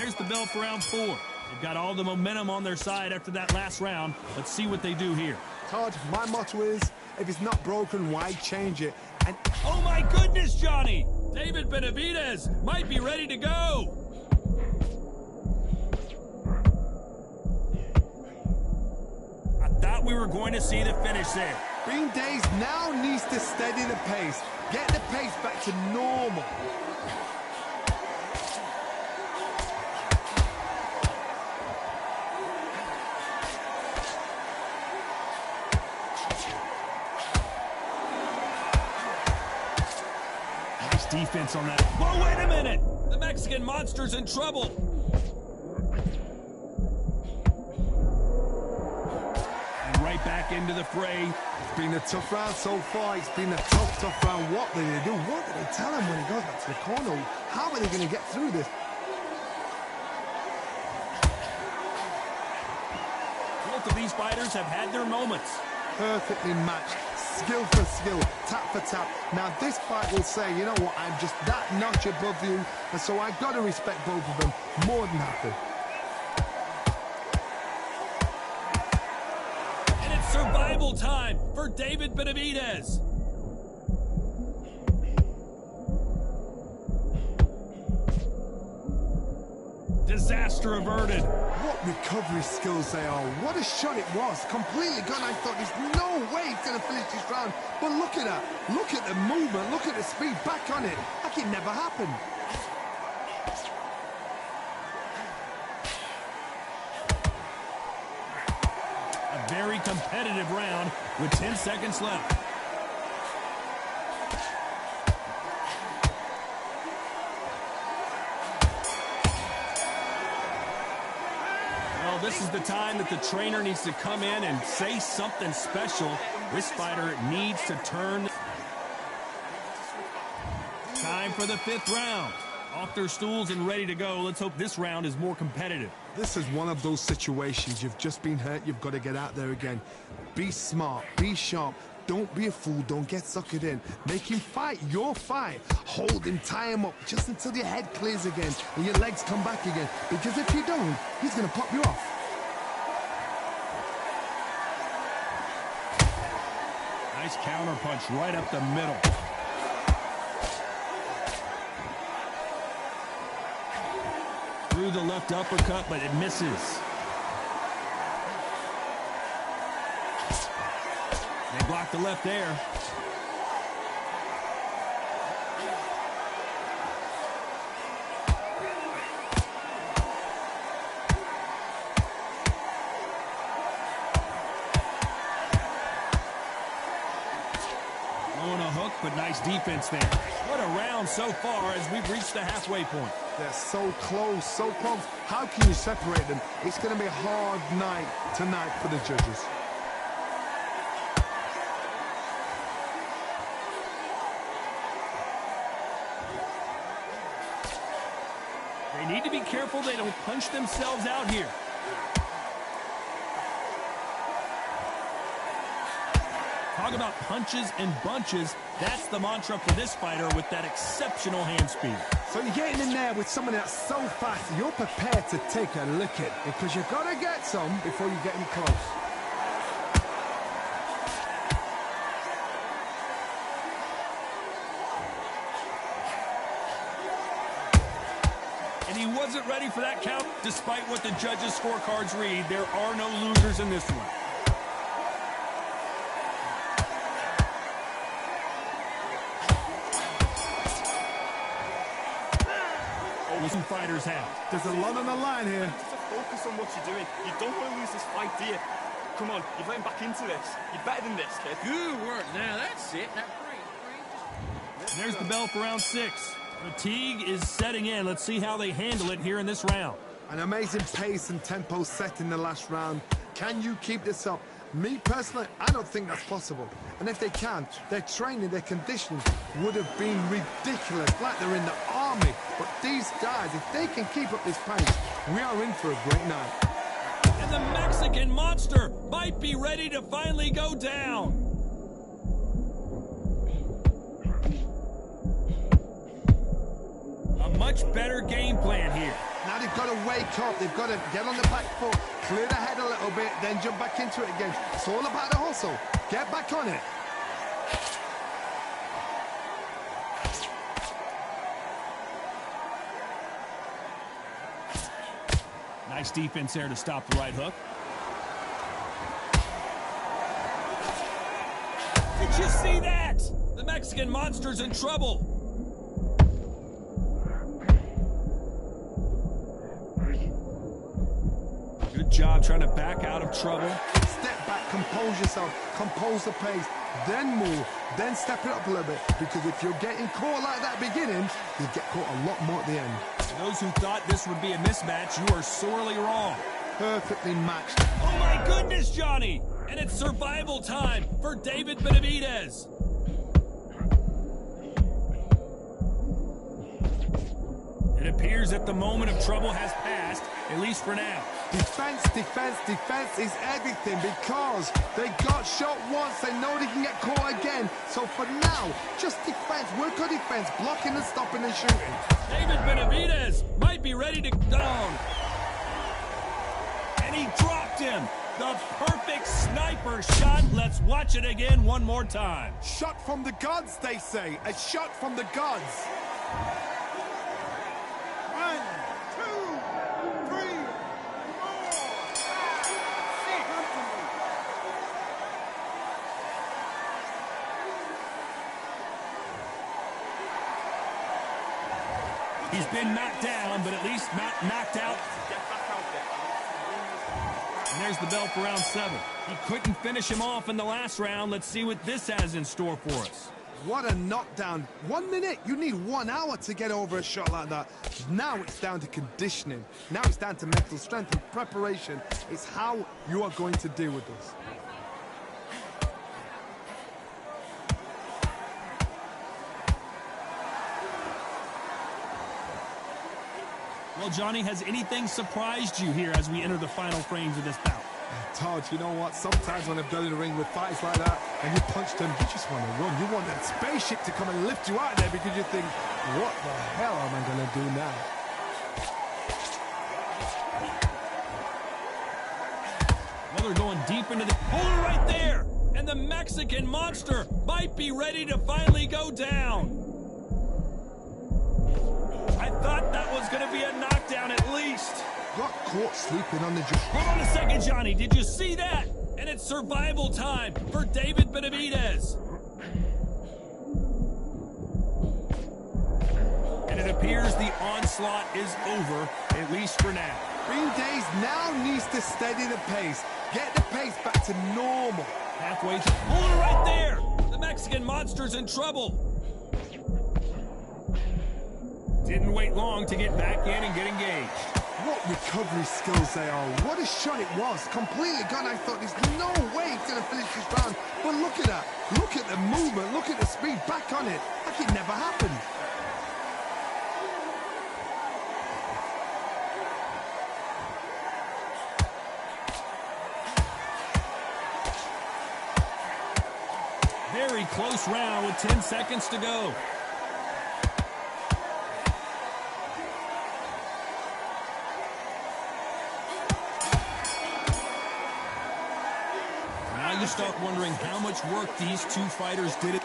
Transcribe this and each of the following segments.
There's the bell for round 4. They've got all the momentum on their side after that last round. Let's see what they do here. Todd, my motto is, if it's not broken, why change it? And oh my goodness, Johnny! David Benavidez might be ready to go. I thought we were going to see the finish there. Benavidez now needs to steady the pace. Get the pace back to normal. Nice defense on that. Whoa, wait a minute! The Mexican monster's in trouble. And right back into the fray. It's been a tough round so far. It's been a tough round. What did they do? What did they tell him when he goes back to the corner? How are they going to get through this? Both of these fighters have had their moments. Perfectly matched. Skill for skill, tap for tap. Now this fight will say, you know what, I'm just that notch above you, and so I've got to respect both of them more than happy. And it's survival time for David Benavidez. Disaster averted. What recovery skills they are. What a shot it was. Completely gone. I thought there's no way he's going to finish this round. But look at that. Look at the movement. Look at the speed. Back on it. Like it never happened. A very competitive round with 10 seconds left. This is the time that the trainer needs to come in and say something special. This fighter needs to turn. Time for the 5th round. Off their stools and ready to go. Let's hope this round is more competitive. This is one of those situations. You've just been hurt. You've got to get out there again. Be smart. Be sharp. Don't be a fool. Don't get suckered in. Make him fight your fight. Hold him, tie him up just until your head clears again and your legs come back again. Because if you don't, he's going to pop you off. Nice counter punch right up the middle. Through the left uppercut, but it misses. They block the left there. Throwing a hook, but nice defense there. What a round so far as we've reached the halfway point. They're so close, so close. How can you separate them? It's going to be a hard night tonight for the judges. They need to be careful they don't punch themselves out here. Talk about punches and bunches. That's the mantra for this fighter with that exceptional hand speed. So you're getting in there with someone that's so fast, you're prepared to take a licking because you've got to get some before you get him close. And he wasn't ready for that count. Despite what the judges' scorecards read, there are no losers in this one. Some fighters have. There's a lot on the line here. Just focus on what you're doing. You don't want to lose this fight, do you? Come on, you're getting back into this. You're better than this, kid. Good work. Now that's it. Now, There's the bell for round 6. Fatigue is setting in. Let's see how they handle it here in this round. An amazing pace and tempo set in the last round. Can you keep this up? Me personally, I don't think that's possible. And if they can, their training, their conditioning would have been ridiculous, like they're in the army. But these guys, if they can keep up this pace, we are in for a great night. And the Mexican monster might be ready to finally go down. A much better game plan here. Now they've got to wake up. They've got to get on the back foot, clear the head a little bit, then jump back into it again. It's all about the hustle. Get back on it. Nice defense there to stop the right hook. Did you see that? The Mexican Monster's in trouble. Good job trying to back out of trouble. Step back, compose yourself, compose the pace, then move, then step it up a little bit. Because if you're getting caught like that beginning, you'll get caught a lot more at the end. For those who thought this would be a mismatch, you are sorely wrong. Perfectly matched. Oh my goodness, Johnny! And it's survival time for David Benavidez. It appears that the moment of trouble has passed, at least for now. Defense, defense, defense is everything because they got shot once. They know they can get caught again. So for now, just defense. Work on defense, blocking and stopping and shooting. David Benavidez might be ready to down. And he dropped him. The perfect sniper shot. Let's watch it again one more time. Shot from the gods, they say. A shot from the gods. 1, 2, 3, 4, 5, 6. He's been knocked down, but at least not knocked out. And there's the bell for round 7. He couldn't finish him off in the last round. Let's see what this has in store for us. What a knockdown. 1 minute. You need 1 hour to get over a shot like that. Now it's down to conditioning. Now it's down to mental strength and preparation. It's how you are going to deal with this. Well, Johnny, has anything surprised you here as we enter the final frames of this bout? Todd, you know what? Sometimes when I've done in the ring with fights like that, and you punch them, you just want to run. You want that spaceship to come and lift you out there because you think, what the hell am I going to do now? Well, they're going deep into the... Hold it right there! And the Mexican Monster might be ready to finally go down. I thought that was going to be a knockdown at least. Got caught sleeping on the jaw. Hold on a second, Johnny. Did you see that? And it's survival time for David Benavidez. And it appears the onslaught is over, at least for now. Benavidez now needs to steady the pace. Get the pace back to normal. Halfway through. Hold it right there. The Mexican Monster's in trouble. Didn't wait long to get back in and get engaged. What recovery skills they are. What a shot it was. Completely gone. I thought there's no way he's going to finish this round. But look at that. Look at the movement. Look at the speed. Back on it. Like it never happened. Very close round with 10 seconds to go. You start wondering how much work these two fighters did.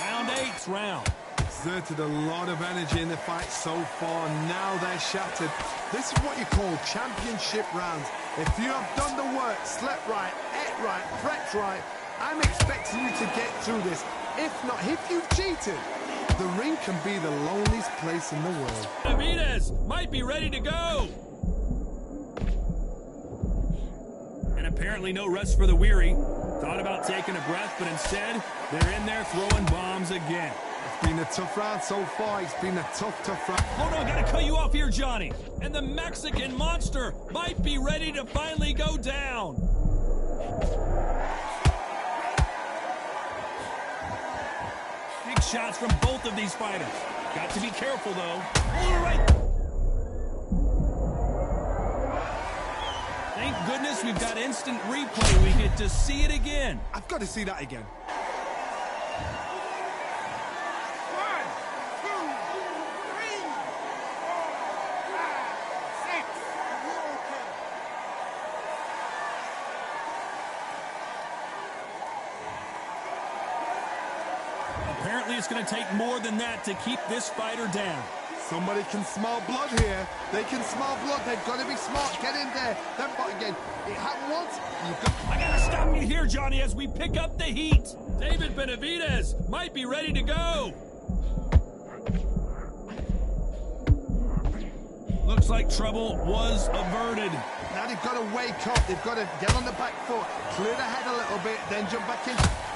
Round 8's round. Exerted a lot of energy in the fight so far. Now they're shattered. This is what you call championship rounds. If you have done the work, slept right, ate right, prepped right, I'm expecting you to get through this. If not, if you've cheated, the ring can be the loneliest place in the world. Benavidez might be ready to go. Apparently no rest for the weary. Thought about taking a breath, but instead, they're in there throwing bombs again. It's been a tough round so far. It's been a tough round. Hold on, gotta cut you off here, Johnny. And the Mexican Monster might be ready to finally go down. Big shots from both of these fighters. Got to be careful, though. Hold it right. Thank goodness we've got instant replay. We get to see it again. I've got to see that again. 1, 2, 3, Apparently, it's going to take more than that to keep this fighter down. Somebody can smell blood here. They can smell blood. They've got to be smart. Get in there. Then fight again. It happened once. I got to stop you here, Johnny, as we pick up the heat. David Benavidez might be ready to go. Looks like trouble was averted. Now they've got to wake up. They've got to get on the back foot, clear the head a little bit, then jump back in.